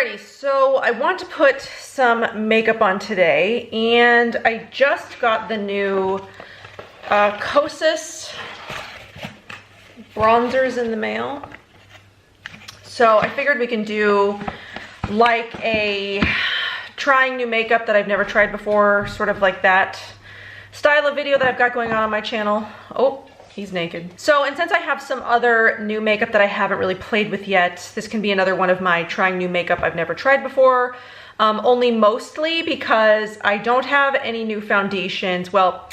Alrighty, so I want to put some makeup on today, and I just got the new Kosas bronzers in the mail. So I figured we can do like a trying new makeup that I've never tried before, sort of like that style of video that I've got going on my channel. Oh, he's naked. So, and since I have some other new makeup that I haven't really played with yet, this can be another one of my trying new makeup I've never tried before. Only mostly because I don't have any new foundations. Well,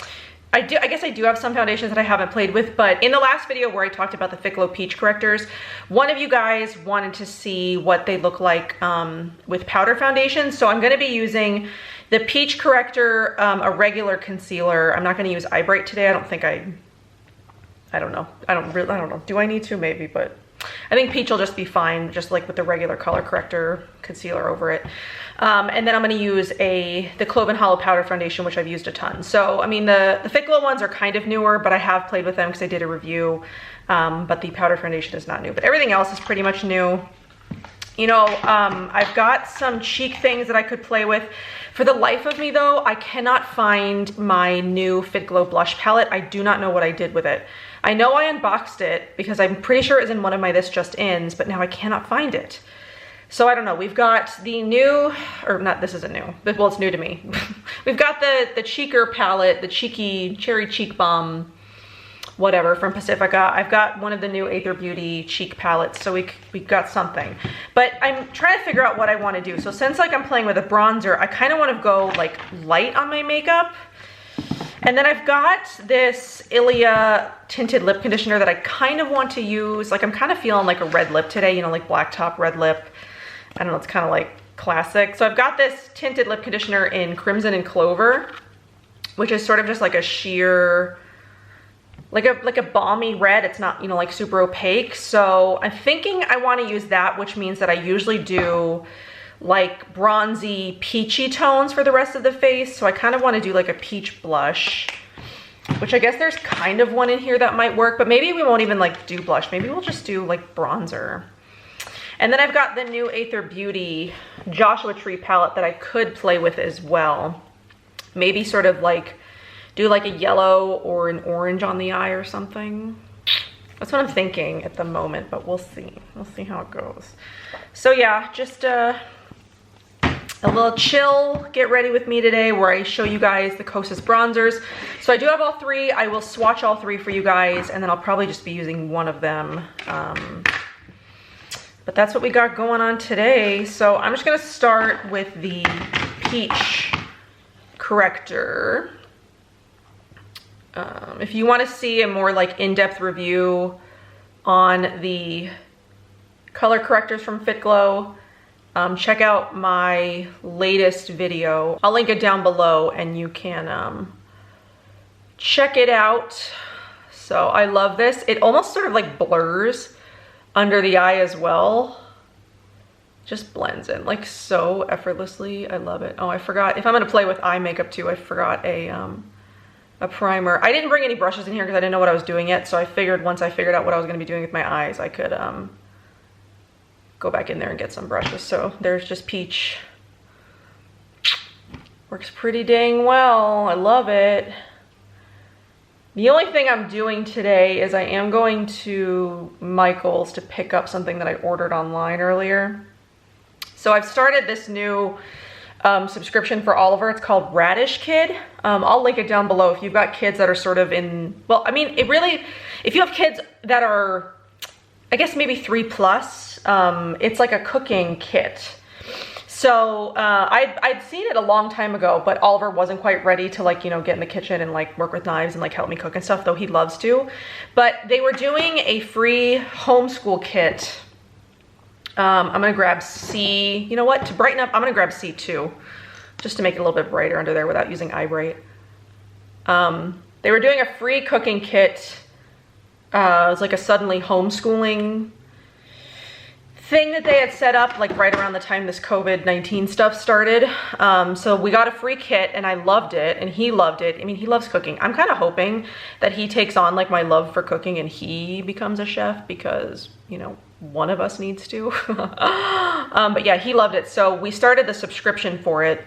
I guess I do have some foundations that I haven't played with, but in the last video where I talked about the Ficlo peach correctors, one of you guys wanted to see what they look like with powder foundations. So I'm gonna be using the peach corrector, a regular concealer. I'm not gonna use Eye Bright today. I don't know. I don't know. Do I need to? Maybe, but I think peach will just be fine, just like with the regular color corrector concealer over it. And then I'm gonna use the Clove and Hollow powder foundation, which I've used a ton. So, I mean, the Ficlo ones are kind of newer, but I have played with them because I did a review, but the powder foundation is not new. But everything else is pretty much new. You know, I've got some cheek things that I could play with. For the life of me though, I cannot find my new Fit Glow blush palette. I do not know what I did with it. I know I unboxed it because I'm pretty sure it was in one of my This Just Ins, but now I cannot find it. So I don't know. We've got the new, or not, this isn't new, but well, it's new to me. We've got the Cheeker palette, the cheeky cherry cheek balm, whatever, from Pacifica. I've got one of the new Aether Beauty cheek palettes, so we've got something. But I'm trying to figure out what I want to do. So since like I'm playing with a bronzer, I kind of want to go like light on my makeup. And then I've got this Ilia Tinted Lip Conditioner that I kind of want to use. Like I'm kind of feeling like a red lip today, you know, like black top, red lip. I don't know, it's kind of like classic. So I've got this Tinted Lip Conditioner in Crimson and Clover, which is sort of just like a sheer, like a balmy red. It's not, you know, like super opaque. So I'm thinking I want to use that, which means that I usually do like bronzy peachy tones for the rest of the face. So I kind of want to do like a peach blush, which I guess there's kind of one in here that might work, but maybe we won't even like do blush. Maybe we'll just do like bronzer. And then I've got the new Aether Beauty Joshua Tree palette that I could play with as well. Maybe sort of like do like a yellow or an orange on the eye or something. That's what I'm thinking at the moment, but we'll see. We'll see how it goes. So yeah, just a little chill get ready with me today where I show you guys the Kosas bronzers. So I do have all three. I will swatch all three for you guys, and then I'll probably just be using one of them. But that's what we got going on today. So I'm just gonna start with the peach corrector. If you want to see a more like in-depth review on the color correctors from Fit Glow, check out my latest video. I'll link it down below and you can check it out. So I love this. It almost sort of like blurs under the eye as well. Just blends in like so effortlessly. I love it. Oh, I forgot, if I'm gonna play with eye makeup too, I forgot a primer. I didn't bring any brushes in here because I didn't know what I was doing yet, so I figured once I figured out what I was gonna be doing with my eyes, I could go back in there and get some brushes. So there's just peach. Works pretty dang well. I love it. The only thing I'm doing today is I am going to Michael's to pick up something that I ordered online earlier. So I've started this new subscription for Oliver. It's called Radish Kid. I'll link it down below if you've got kids that are sort of in, well, I mean, it really, if you have kids that are, I guess maybe 3+, it's like a cooking kit. So I'd seen it a long time ago, but Oliver wasn't quite ready to like, you know, get in the kitchen and like work with knives and like help me cook and stuff, though he loves to. But they were doing a free homeschool kit. I'm gonna grab C. You know what? To brighten up, I'm gonna grab C2, just to make it a little bit brighter under there without using Eye Bright. They were doing a free cooking kit. It was like a suddenly homeschooling thing that they had set up like right around the time this COVID-19 stuff started. So we got a free kit and I loved it and he loved it. I mean, he loves cooking. I'm kind of hoping that he takes on like my love for cooking and he becomes a chef because, you know, one of us needs to. But yeah, he loved it. So we started the subscription for it.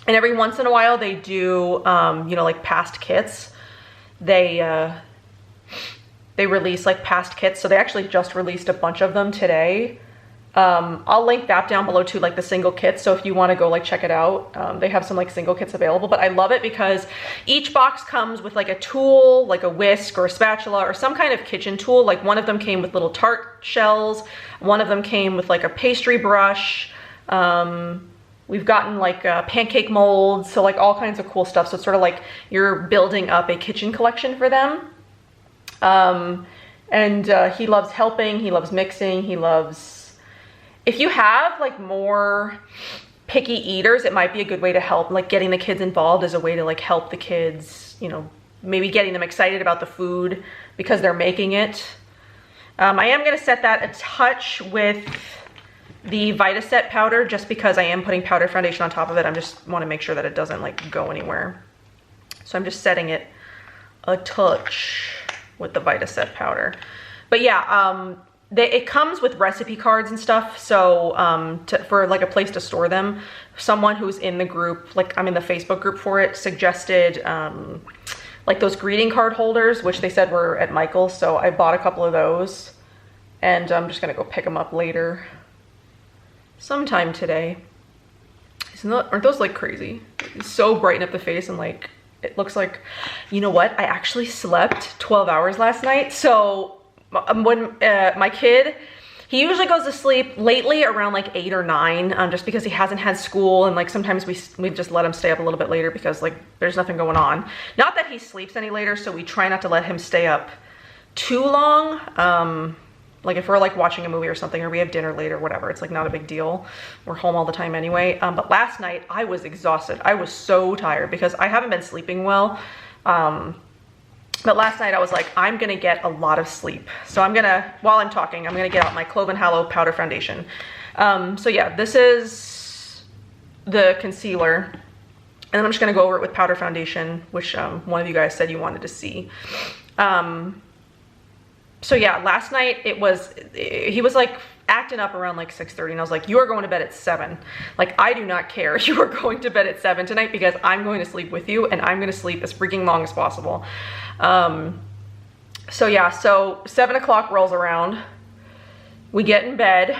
And every once in a while they do, you know, like past kits. They release like past kits. So they actually just released a bunch of them today. I'll link that down below too, like the single kits. So if you want to go like check it out, they have some like single kits available. But I love it because each box comes with like a tool, like a whisk or a spatula or some kind of kitchen tool. Like one of them came with little tart shells. One of them came with like a pastry brush. We've gotten like pancake molds. So like all kinds of cool stuff. So it's sort of like you're building up a kitchen collection for them. He loves helping, he loves mixing, he loves, if you have like more picky eaters, it might be a good way to help, like getting the kids involved as a way to like help the kids, you know, maybe getting them excited about the food because they're making it. I am going to set that a touch with the Vitae Set Powder just because I am putting powder foundation on top of it. I just want to make sure that it doesn't like go anywhere. So I'm just setting it a touch with the Vitae Set Powder. But yeah, it comes with recipe cards and stuff. So for like a place to store them, someone who's in the group, like I'm in the Facebook group for it, suggested like those greeting card holders, which they said were at Michael's. So I bought a couple of those and I'm just gonna go pick them up later sometime today. Aren't those like crazy? It's so brighten up the face and like, it looks like, you know what? I actually slept 12 hours last night. So when my kid, he usually goes to sleep lately around like 8 or 9, just because he hasn't had school. And like sometimes we just let him stay up a little bit later because like there's nothing going on. Not that he sleeps any later, so we try not to let him stay up too long. Like if we're like watching a movie or something, or we have dinner late or whatever, it's like not a big deal. We're home all the time anyway. But last night I was exhausted. I was so tired because I haven't been sleeping well. But last night I was like, I'm gonna get a lot of sleep. So I'm gonna, while I'm talking, I'm gonna get out my Clove and Hallow powder foundation. So yeah, this is the concealer. And then I'm just gonna go over it with powder foundation, which one of you guys said you wanted to see. So yeah, last night he was like acting up around like 6:30 and I was like, you are going to bed at 7. Like, I do not care. You are going to bed at 7 tonight because I'm going to sleep with you and I'm going to sleep as freaking long as possible. So yeah, so 7 o'clock rolls around, we get in bed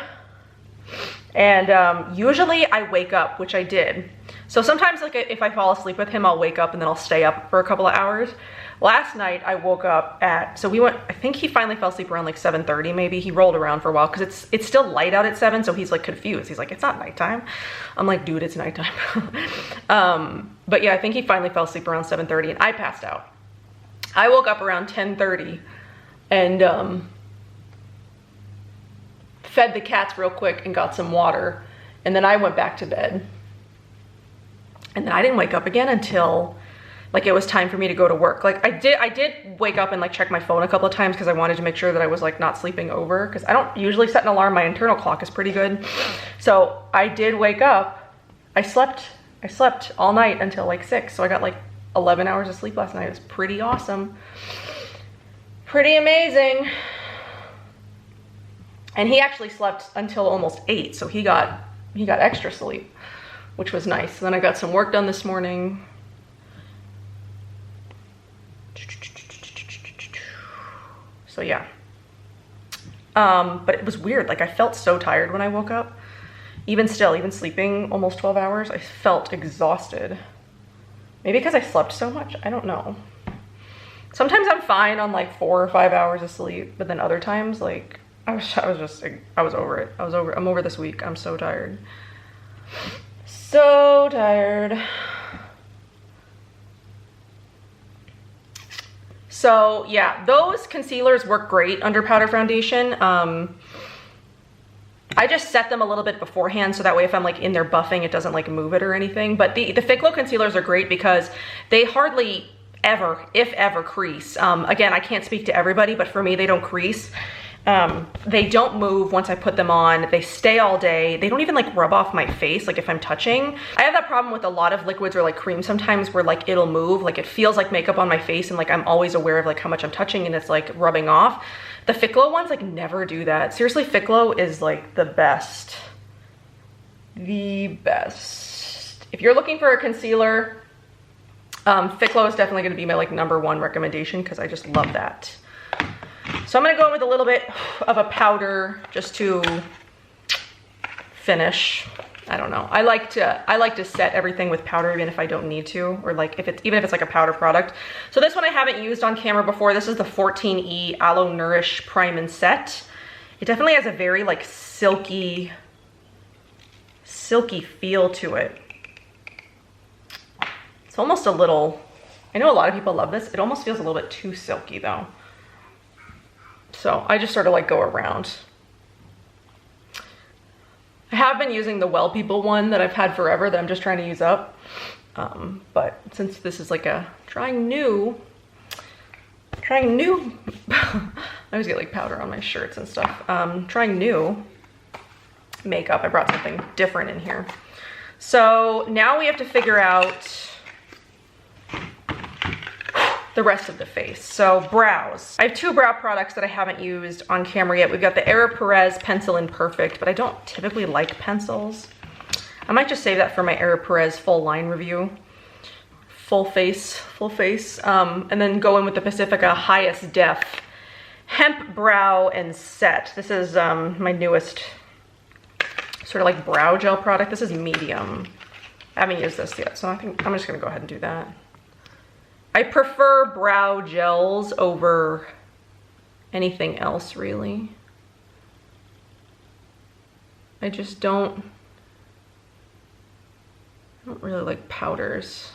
and usually I wake up, which I did. So sometimes like if I fall asleep with him, I'll wake up and then I'll stay up for a couple of hours. Last night I woke up at, so we went, I think he finally fell asleep around like 7:30 maybe. He rolled around for a while because it's still light out at 7, so he's like confused. He's like, it's not nighttime. I'm like, dude, it's nighttime. But yeah, I think he finally fell asleep around 7:30 and I passed out. I woke up around 10:30 and fed the cats real quick and got some water. And then I went back to bed. And then I didn't wake up again until like it was time for me to go to work. Like I did wake up and like check my phone a couple of times because I wanted to make sure that I was like not sleeping over, because I don't usually set an alarm. My internal clock is pretty good. So I did wake up. I slept all night until like 6. So I got like 11 hours of sleep last night. It was pretty awesome. Pretty amazing. And he actually slept until almost 8. So he got extra sleep, which was nice. Then I got some work done this morning. So yeah, but it was weird. Like I felt so tired when I woke up. Even sleeping almost 12 hours, I felt exhausted. Maybe because I slept so much, I don't know. Sometimes I'm fine on like 4 or 5 hours of sleep, but then other times like I was over it. I'm over this week. I'm so tired. So tired. So yeah, those concealers work great under powder foundation. I just set them a little bit beforehand so that way if I'm like in there buffing, it doesn't like move it or anything. But the Thick Glow concealers are great because they hardly ever, if ever, crease. Again, I can't speak to everybody, but for me, they don't crease. They don't move once I put them on. They stay all day. They don't even like rub off my face, like if I'm touching. I have that problem with a lot of liquids or like cream sometimes where like it'll move, like it feels like makeup on my face and like I'm always aware of like how much I'm touching and it's like rubbing off. The Ficlo ones like never do that. Seriously, Ficlo is like the best. The best. If you're looking for a concealer, Ficlo is definitely gonna be my like #1 recommendation because I just love that. So I'm gonna go in with a little bit of a powder just to finish. I don't know. I like to set everything with powder even if I don't need to, or like even if it's like a powder product. So this one I haven't used on camera before. This is the 14E Aloe Nourish Prime and Set. It definitely has a very like silky feel to it. It's almost a little, I know a lot of people love this. It almost feels a little bit too silky though. So I just sort of like go around. I have been using the Well People one that I've had forever that I'm just trying to use up. But since this is like a trying new, I always get like powder on my shirts and stuff. Trying new makeup, I brought something different in here. So now we have to figure out the rest of the face. So brows. I have 2 brow products that I haven't used on camera yet. We've got the Era Perez Pencil in Perfect, but I don't typically like pencils. I might just save that for my Era Perez full line review. Full face. And then go in with the Pacifica Highest Def Hemp Brow and Set. This is my newest sort of like brow gel product. This is medium. I haven't used this yet, so I think I'm just gonna go ahead and do that. I prefer brow gels over anything else, really. I don't really like powders.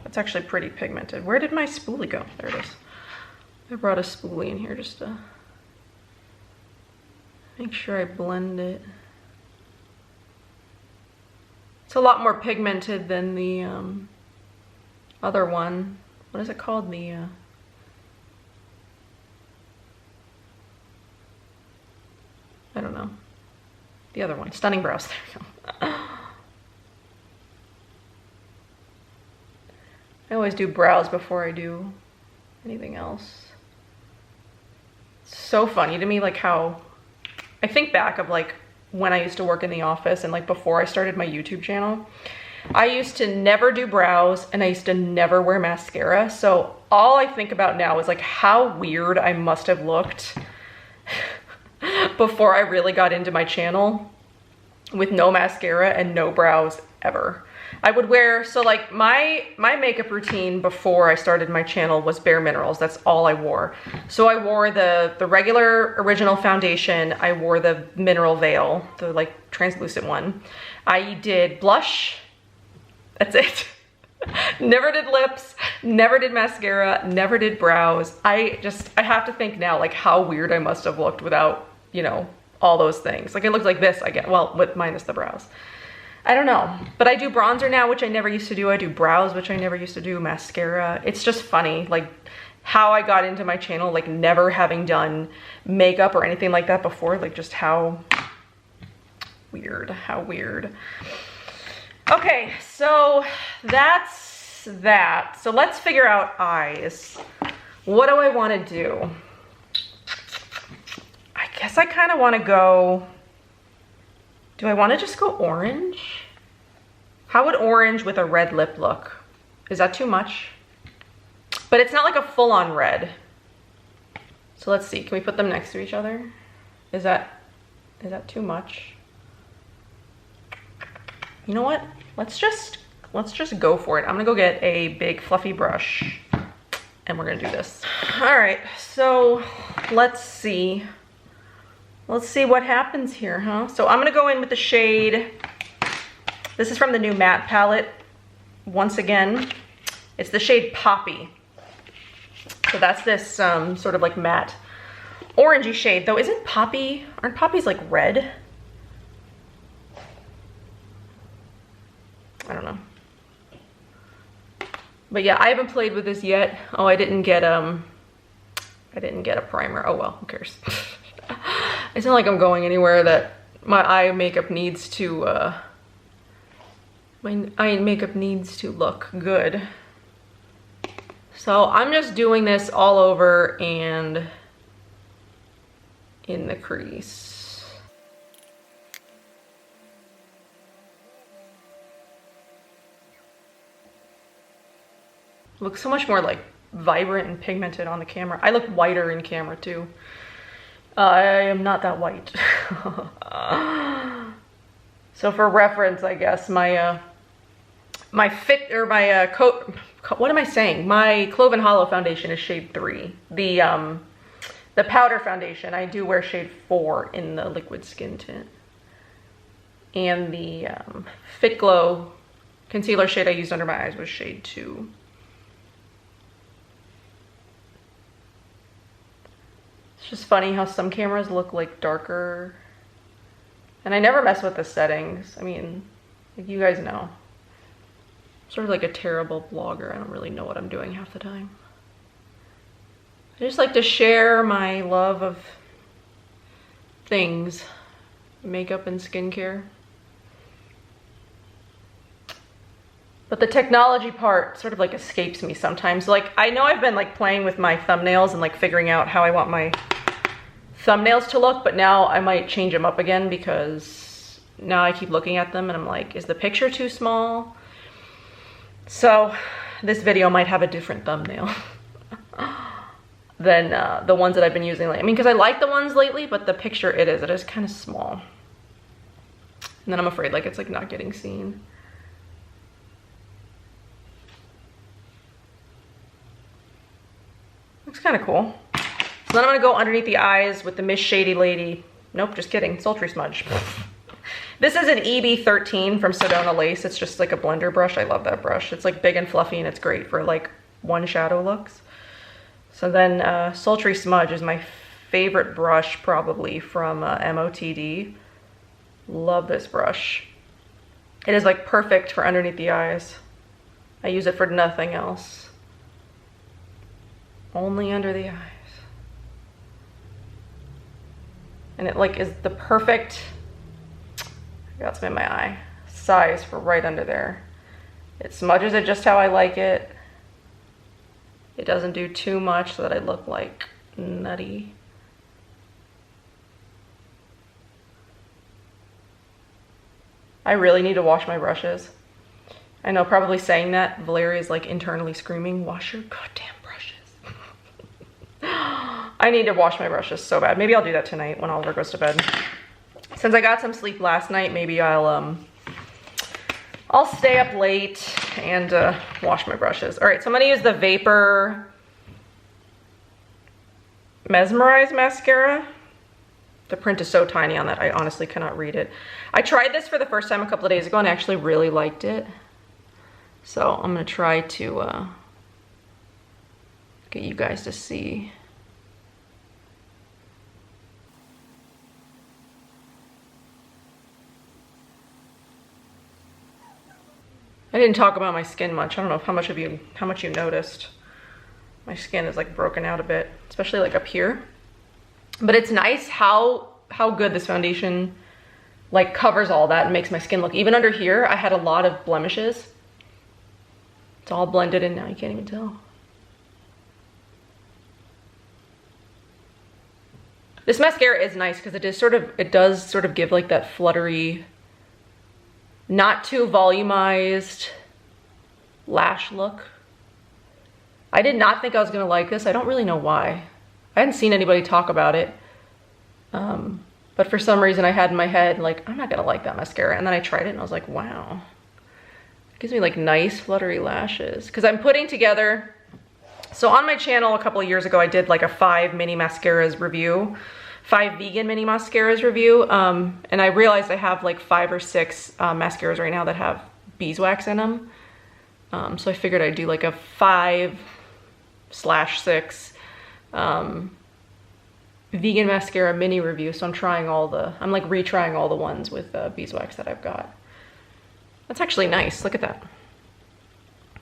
That's actually pretty pigmented. Where did my spoolie go? There it is. I brought a spoolie in here just to make sure I blend it. It's a lot more pigmented than the other one. What is it called? The I don't know. The other one, Stunning Brows. There we go. I always do brows before I do anything else. It's so funny to me, like how I think back of like when I used to work in the office and like before I started my YouTube channel. I used to never do brows and I used to never wear mascara. So all I think about now is like how weird I must have looked before I really got into my channel with no mascara and no brows ever. I would wear, so like my makeup routine before I started my channel was Bare Minerals. That's all I wore. So I wore the regular original foundation. I wore the Mineral Veil, the like translucent one. I did blush. That's it. Never did lips, never did mascara, never did brows. I have to think now like how weird I must have looked without, you know, all those things. Like it looked like this, I get, well, with minus the brows. I don't know, but I do bronzer now, which I never used to do. I do brows, which I never used to do, mascara. It's just funny, like how I got into my channel, like never having done makeup or anything like that before, like just how weird. Okay, so that's that. So let's figure out eyes. What do I want to do? I guess I kind of want to go, do I want to just go orange? How would orange with a red lip look? Is that too much? But it's not like a full-on red. So let's see, can we put them next to each other? Is that too much? You know what? Let's just go for it. I'm gonna go get a big fluffy brush and we're gonna do this. All right, so let's see. Let's see what happens here, huh? So I'm gonna go in with the shade, this is from the new matte palette. Once again, it's the shade Poppy. So that's this sort of like matte orangey shade, though aren't poppies like red? I don't know. But yeah, I haven't played with this yet. Oh, I didn't get I didn't get a primer. Oh well, who cares? It's not like I'm going anywhere that my eye makeup needs to, my eye makeup needs to look good. So I'm just doing this all over and in the crease. Looks so much more like vibrant and pigmented on the camera. I look whiter in camera too. I am not that white. So for reference, I guess my my Cloven Hollow foundation is shade 3. The powder foundation, I do wear shade 4 in the liquid skin tint. And the Fit Glow concealer shade I used under my eyes was shade 2. It's just funny how some cameras look like darker. And I never mess with the settings. I mean, like you guys know. I'm sort of like a terrible blogger. I don't really know what I'm doing half the time. I just like to share my love of things, makeup and skincare. But the technology part sort of like escapes me sometimes. Like I know I've been like playing with my thumbnails and like figuring out how I want my thumbnails to look, but now I might change them up again because now I keep looking at them and I'm like, is the picture too small? So this video might have a different thumbnail than the ones that I've been using lately. I mean, because I like the ones lately, but the picture it is kind of small. And then I'm afraid like it's like not getting seen. Looks kind of cool. So then I'm gonna go underneath the eyes with the Miss Shady Lady. Nope, just kidding, Sultry Smudge. This is an EB13 from Sedona Lace. It's just like a blender brush. I love that brush. It's like big and fluffy and it's great for like one shadow looks. So then Sultry Smudge is my favorite brush probably from MOTD. Love this brush. It is like perfect for underneath the eyes. I use it for nothing else. Only under the eyes. And it like is the perfect, I got some in my eye, size for right under there. It smudges it just how I like it. It doesn't do too much so that I look like nutty. I really need to wash my brushes. I know probably saying that, Valeria is like internally screaming, wash your goddamn brushes. I need to wash my brushes so bad. Maybe I'll do that tonight when Oliver goes to bed. Since I got some sleep last night, maybe I'll stay up late and wash my brushes. All right, so I'm gonna use the Vapor Mesmerised mascara. The print is so tiny on that, I honestly cannot read it. I tried this for the first time a couple of days ago and I actually really liked it. So I'm gonna try to get you guys to see. I didn't talk about my skin much. I don't know how much you noticed. My skin is like broken out a bit, especially like up here. But it's nice how good this foundation like covers all that and makes my skin look. Even under here, I had a lot of blemishes. It's all blended in now, you can't even tell. This mascara is nice because it does sort of give like that fluttery, not too volumized lash look. I did not think I was gonna like this. I don't really know why. I hadn't seen anybody talk about it. But for some reason I had in my head, like, I'm not gonna like that mascara. And then I tried it and I was like, wow. It gives me like nice fluttery lashes. Cause I'm putting together, so on my channel a couple of years ago, I did like a 5 mini mascaras review. 5 vegan mini mascaras review. And I realized I have like 5 or 6 mascaras right now that have beeswax in them. So I figured I'd do like a 5/6 vegan mascara mini review. So I'm like retrying all the ones with beeswax that I've got. That's actually nice. Look at that.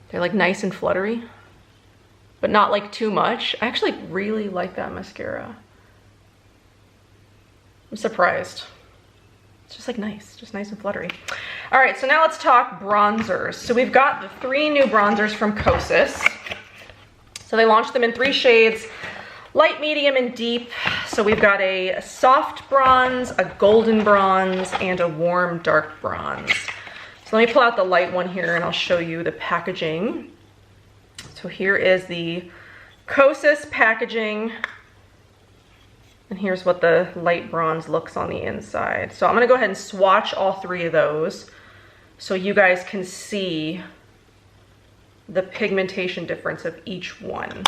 They're like nice and fluttery. but not like too much. I actually really like that mascara. I'm surprised. It's just like nice, just nice and fluttery. All right, so now let's talk bronzers. So we've got the 3 new bronzers from Kosas. So they launched them in 3 shades, light, medium, and deep. So we've got a soft bronze, a golden bronze, and a warm dark bronze. So let me pull out the light one here and I'll show you the packaging. So here is the Kosas packaging. And here's what the light bronze looks on the inside. So I'm gonna go ahead and swatch all 3 of those so you guys can see the pigmentation difference of each one.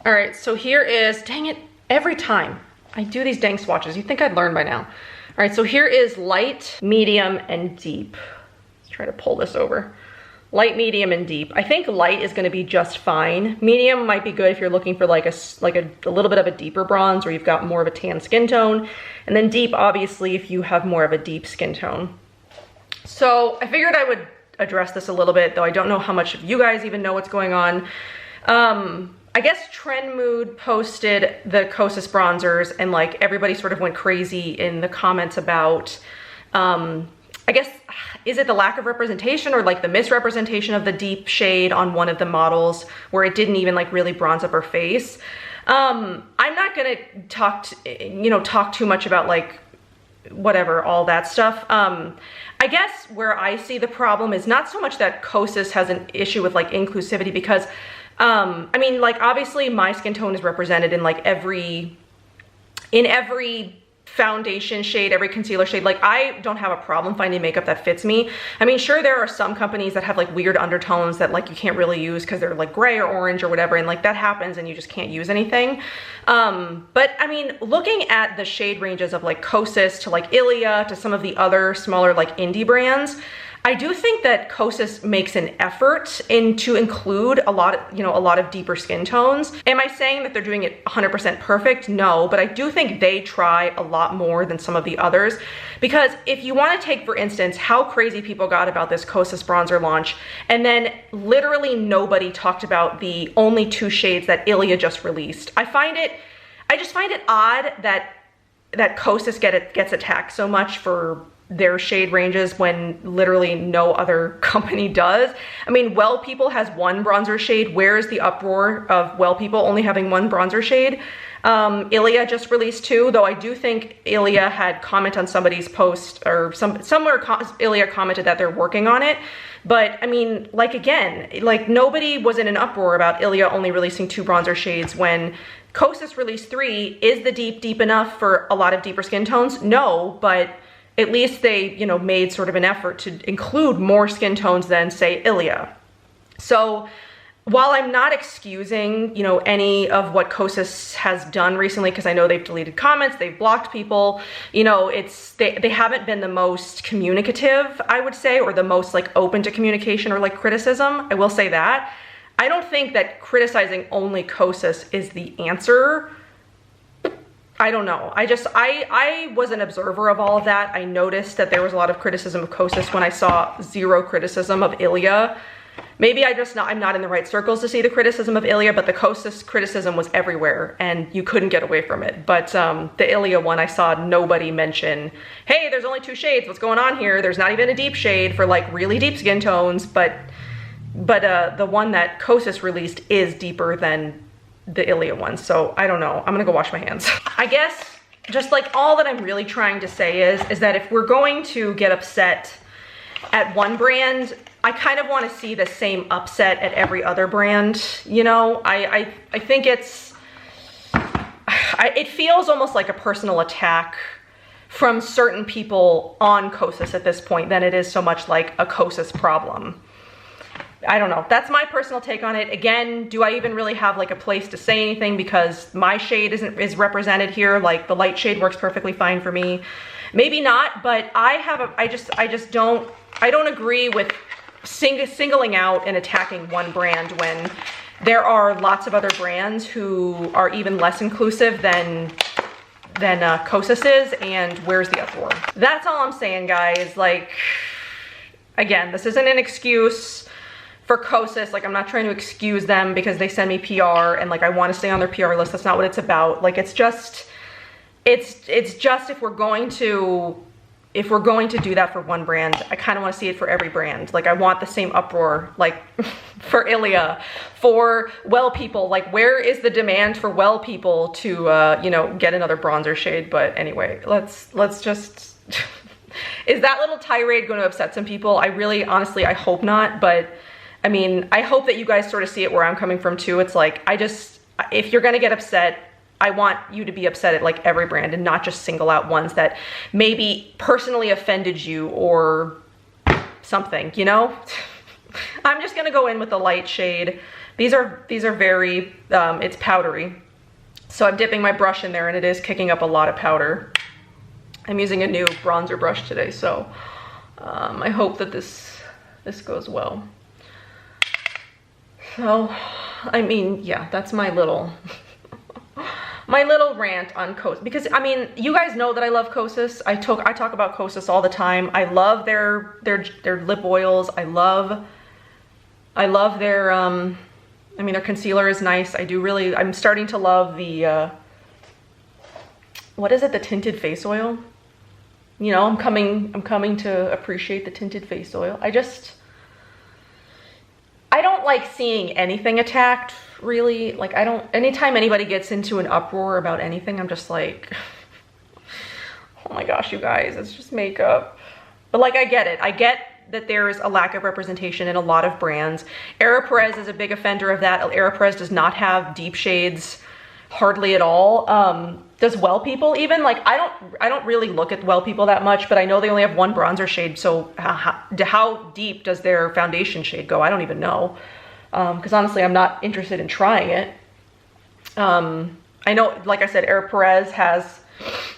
All right, so here is, dang it, every time I do these dang swatches, you'd think I'd learn by now. All right, so here is light, medium, and deep. Let's try to pull this over. Light, medium, and deep. I think light is gonna be just fine. Medium might be good if you're looking for like a little bit of a deeper bronze or you've got more of a tan skin tone. And then deep, obviously, if you have more of a deep skin tone. So I figured I would address this a little bit, though I don't know how much of you guys even know what's going on. I guess Trend Mood posted the Kosas bronzers and like everybody sort of went crazy in the comments about, I guess, is it the lack of representation or like the misrepresentation of the deep shade on one of the models where it didn't even like really bronze up her face? I'm not gonna talk too much about like whatever, all that stuff. I guess where I see the problem is not so much that Kosas has an issue with like inclusivity, because I mean, like obviously my skin tone is represented in like every foundation shade, every concealer shade. Like I don't have a problem finding makeup that fits me. I mean, sure, there are some companies that have like weird undertones that like you can't really use because they're like gray or orange or whatever, and like that happens and you just can't use anything. But I mean, looking at the shade ranges of like Kosas to like Ilia to some of the other smaller like indie brands, I do think that Kosas makes an effort to include a lot of deeper skin tones. Am I saying that they're doing it 100% perfect? No, but I do think they try a lot more than some of the others. Because if you want to take, for instance, how crazy people got about this Kosas bronzer launch, and then literally nobody talked about the only 2 shades that Ilia just released. I just find it odd that Kosas gets attacked so much for their shade ranges when literally no other company does. I mean, Well People has 1 bronzer shade. Where is the uproar of Well People only having 1 bronzer shade? Ilia just released 2, though I do think Ilia had comment on somebody's post, or somewhere Ilia commented that they're working on it. But I mean, like again, like nobody was in an uproar about Ilia only releasing 2 bronzer shades when Kosas released 3. Is the deep enough for a lot of deeper skin tones? No, but at least they, made sort of an effort to include more skin tones than, say, Ilia. So while I'm not excusing, any of what Kosas has done recently, because I know they've deleted comments, they've blocked people, they haven't been the most communicative, I would say, or the most like open to communication or like criticism. I will say that. I don't think that criticizing only Kosas is the answer. I don't know. I was an observer of all of that. I noticed that there was a lot of criticism of Kosas when I saw 0 criticism of Ilia. Maybe I'm not in the right circles to see the criticism of Ilia, but the Kosas criticism was everywhere and you couldn't get away from it. But the Ilia one, I saw nobody mention, hey, there's only 2 shades, what's going on here? There's not even a deep shade for like really deep skin tones, but the one that Kosas released is deeper than the Ilia one. So I don't know. I'm gonna go wash my hands. I guess just like all that I'm really trying to say is that if we're going to get upset at one brand, I kind of want to see the same upset at every other brand. I think it feels almost like a personal attack from certain people on Kosas at this point than it is so much like a Kosas problem. I don't know. That's my personal take on it. Again, do I even really have like a place to say anything because my shade is represented here? Like the light shade works perfectly fine for me. Maybe not, but I don't agree with singling out and attacking one brand when there are lots of other brands who are even less inclusive than Kosas is, and where's the uproar? That's all I'm saying, guys. Like, again, this isn't an excuse for Kosas, like I'm not trying to excuse them because they send me PR and like I want to stay on their PR list. That's not what it's about. Like it's just if we're going to do that for one brand, I kind of want to see it for every brand. Like I want the same uproar, like for Ilia, for Well People. Like where is the demand for Well People to, you know, get another bronzer shade? But anyway, let's just, is that little tirade going to upset some people? I really, honestly, I hope not. But I mean, I hope that you guys sort of see it where I'm coming from too. It's like, if you're going to get upset, I want you to be upset at like every brand and not just single out ones that maybe personally offended you or something, you know? I'm just gonna go in with the light shade. These are very, it's powdery. So I'm dipping my brush in there and it is kicking up a lot of powder. I'm using a new bronzer brush today, so I hope that this goes well. So, I mean, yeah, that's my little rant on Kosas, because I mean, you guys know that I love Kosas. I talk about Kosas all the time. I love their lip oils. I love their I mean, their concealer is nice. I'm starting to love the what is it, the Tinted Face Oil. You know, I'm coming to appreciate the Tinted Face Oil. I don't like seeing anything attacked, really. Like anytime anybody gets into an uproar about anything, I'm just like, oh my gosh, you guys, it's just makeup. But like, I get it. I get that there is a lack of representation in a lot of brands. Aeropress is a big offender of that. Aeropress does not have deep shades hardly at all. Does Well People even? Like, I don't really look at Well People that much, but I know they only have one bronzer shade, so how deep does their foundation shade go? I don't even know, because honestly, I'm not interested in trying it. I know, like I said, Aeropress has,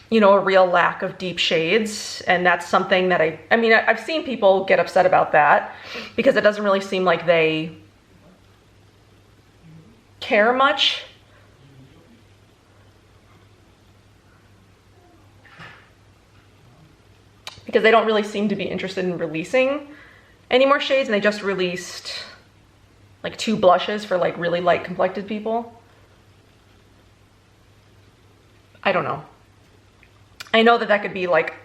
you know, a real lack of deep shades, and that's something that I mean, I've seen people get upset about that, because it doesn't really seem like they care much. Because they don't really seem to be interested in releasing any more shades, and they just released like 2 blushes for like really light complected people. I don't know. I know that could be like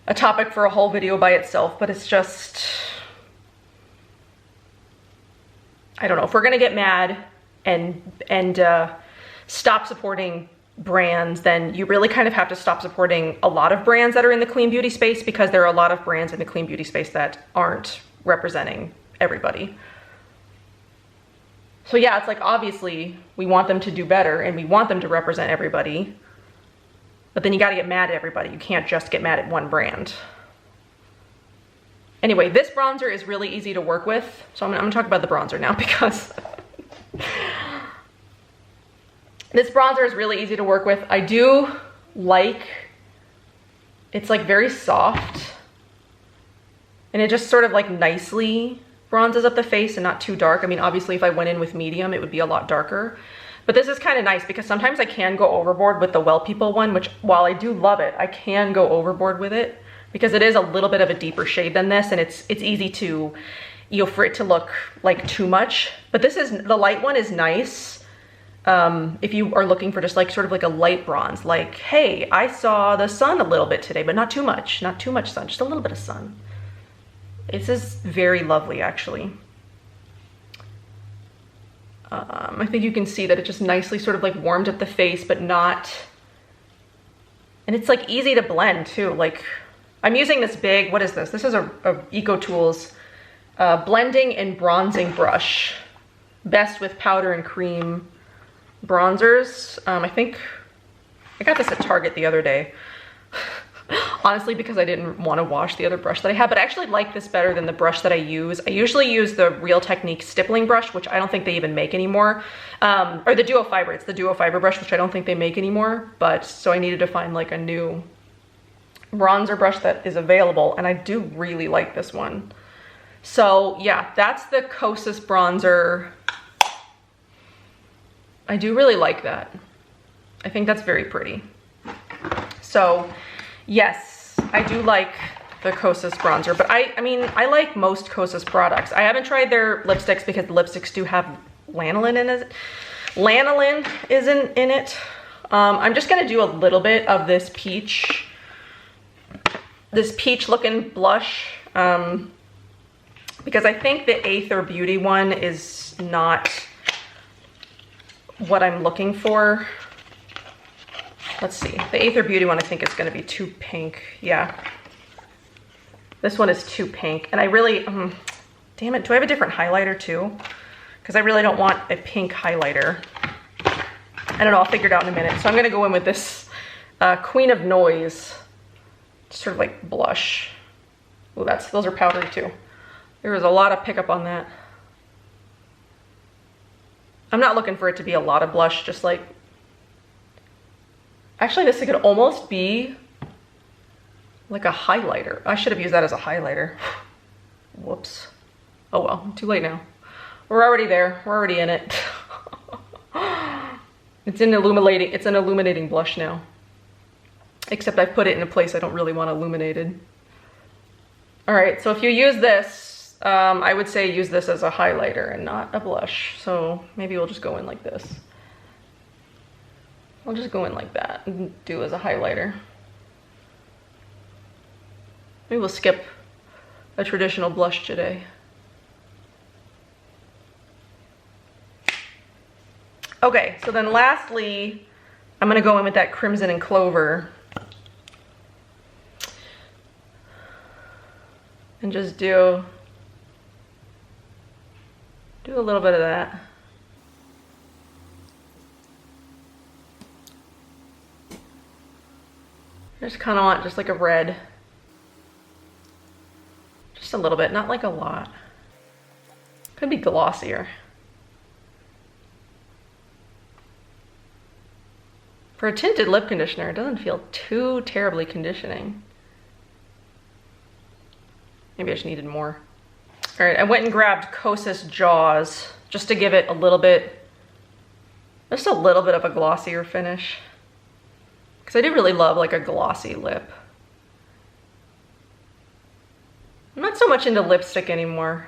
a topic for a whole video by itself, but it's just, I don't know. If we're gonna get mad and stop supporting brands, then you really kind of have to stop supporting a lot of brands that are in the clean beauty space, because there are a lot of brands in the clean beauty space that aren't representing everybody. So yeah, it's like, obviously we want them to do better and we want them to represent everybody, but then you got to get mad at everybody. You can't just get mad at one brand. Anyway, this bronzer is really easy to work with. So I'm gonna talk about the bronzer now, because this bronzer is really easy to work with. I do like, it's like very soft, and it just sort of like nicely bronzes up the face and not too dark. I mean, obviously if I went in with medium, it would be a lot darker, but this is kind of nice because sometimes I can go overboard with the Well People one, which while I do love it, I can go overboard with it because it is a little bit of a deeper shade than this, and it's easy to, you know, for it to look like too much. But this is, the light one is nice. If you are looking for just like sort of like a light bronze, like, hey, I saw the sun a little bit today, but not too much sun, just a little bit of sun. This is very lovely, actually. I think you can see that it just nicely sort of like warmed up the face, but not, and it's like easy to blend too. Like, I'm using this big, what is this? This is a Ecotools blending and bronzing brush. Best with powder and cream bronzers. I think I got this at Target the other day. Honestly, because I didn't want to wash the other brush that I had, but I actually like this better than the brush that I use. I usually use the Real Technique stippling brush, which I don't think they even make anymore. Or the Duo Fiber, it's the Duo Fiber brush, which I don't think they make anymore. But so I needed to find like a new bronzer brush that is available, and I do really like this one. So yeah, that's the Kosas bronzer. I do really like that. I think that's very pretty. So yes, I do like the Kosas bronzer, but I mean, I like most Kosas products. I haven't tried their lipsticks because the lipsticks do have lanolin in it. Lanolin isn't in it. I'm just gonna do a little bit of this peach looking blush, because I think the Aether Beauty one is not what I'm looking for. Let's see, the Aether Beauty one I think is gonna be too pink. Yeah, this one is too pink, and I really, damn it, do I have a different highlighter too? Because I really don't want a pink highlighter. I don't know, I'll figure it out in a minute. So I'm gonna go in with this Queen of Noise, sort of like blush. Oh, those are powdery too. There was a lot of pickup on that. I'm not looking for it to be a lot of blush, just like, actually this could almost be like a highlighter. I should have used that as a highlighter. Whoops. Oh well, too late now. We're already there, we're already in it. It's an illuminating blush now. Except I've put it in a place I don't really want illuminated. All right, so if you use this, I would say use this as a highlighter and not a blush. So maybe we'll just go in like this. I'll just go in like that and do as a highlighter. Maybe we'll skip a traditional blush today. Okay, so then lastly, I'm gonna go in with that Crimson and Clover. And just do a little bit of that. I just kind of want just like a red. Just a little bit, not like a lot. Could be glossier. For a tinted lip conditioner, it doesn't feel too terribly conditioning. Maybe I just needed more. All right, I went and grabbed Kosas Jaws just to give it a little bit, just a little bit of a glossier finish. Because I do really love like a glossy lip. I'm not so much into lipstick anymore.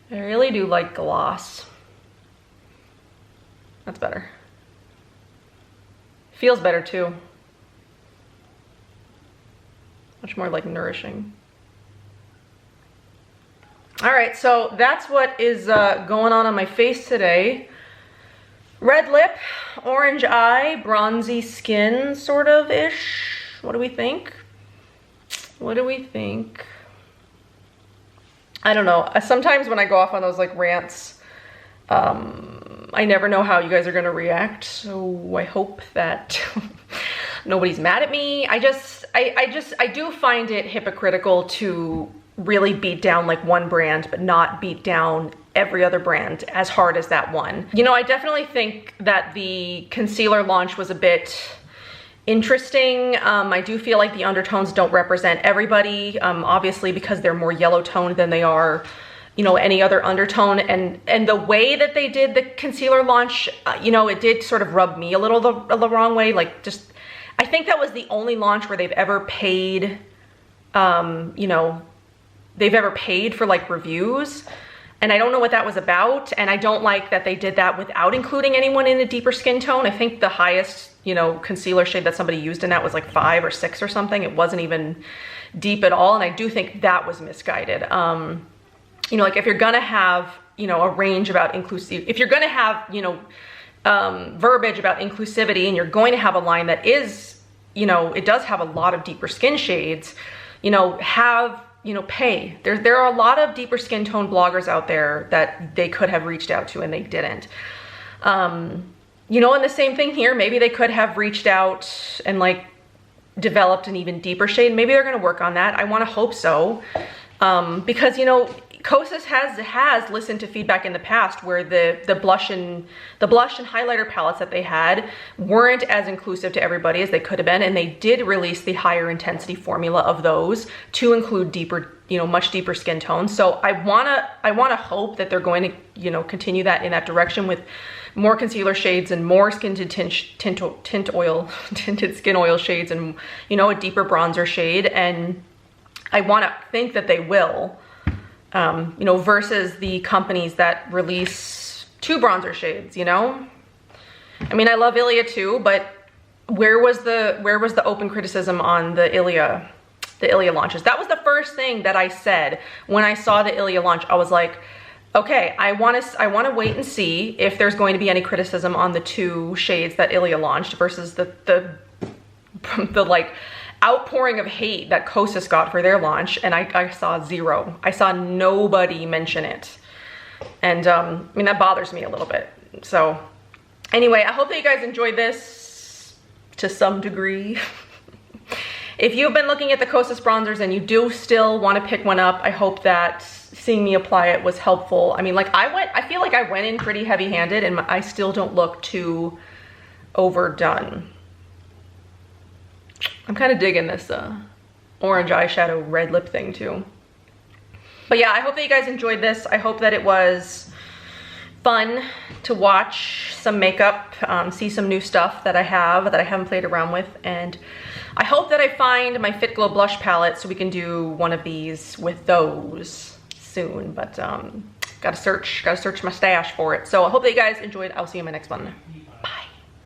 I really do like gloss. That's better. Feels better too. Much more like nourishing. All right, so that's what is going on my face today. Red lip, orange eye, bronzy skin, sort of ish. What do we think? What do we think? I don't know. Sometimes when I go off on those like rants, I never know how you guys are gonna react. So I hope that nobody's mad at me. I do find it hypocritical to really beat down like one brand, but not beat down every other brand as hard as that one. You know, I definitely think that the concealer launch was a bit interesting. I do feel like the undertones don't represent everybody, obviously because they're more yellow toned than they are, you know, any other undertone. And the way that they did the concealer launch, you know, it did sort of rub me a little the wrong way. Like just, I think that was the only launch where they've ever paid, you know, they've ever paid for like reviews. And I don't know what that was about. And I don't like that they did that without including anyone in a deeper skin tone. I think the highest, you know, concealer shade that somebody used in that was like 5 or 6 or something. It wasn't even deep at all. And I do think that was misguided. You know, like if you're gonna have, you know, a range about inclusive, if you're gonna have, you know, verbiage about inclusivity and you're going to have a line that is, you know, it does have a lot of deeper skin shades, you know, pay. There are a lot of deeper skin tone bloggers out there that they could have reached out to and they didn't. You know, and the same thing here, maybe they could have reached out and like developed an even deeper shade. Maybe they're gonna work on that. I wanna hope so. Because, you know, Kosas has listened to feedback in the past where the blush and highlighter palettes that they had weren't as inclusive to everybody as they could have been, and they did release the higher intensity formula of those to include deeper, you know, much deeper skin tones. So I wanna hope that they're going to, you know, continue that in that direction with more concealer shades and more tinted skin oil shades, and, you know, a deeper bronzer shade. And I want to think that they will, you know, versus the companies that release 2 bronzer shades, you know? I mean, I love Ilia too, but where was the open criticism on the Ilia launches? That was the first thing that I said when I saw the Ilia launch. I was like, okay, I want to wait and see if there's going to be any criticism on the 2 shades that Ilia launched versus the like outpouring of hate that Kosas got for their launch, and I saw 0. I saw nobody mention it, and I mean, that bothers me a little bit. So anyway, I hope that you guys enjoyed this to some degree. If you've been looking at the Kosas bronzers and you do still want to pick one up, I hope that seeing me apply it was helpful. I mean, like, I feel like I went in pretty heavy-handed, and I still don't look too overdone. I'm kind of digging this orange eyeshadow red lip thing too. But yeah, I hope that you guys enjoyed this. I hope that it was fun to watch some makeup, see some new stuff that I haven't played around with, and I hope that I find my Fit Glow blush palette so we can do one of these with those soon. But gotta search my stash for it. So I hope that you guys enjoyed. I'll see you in my next one.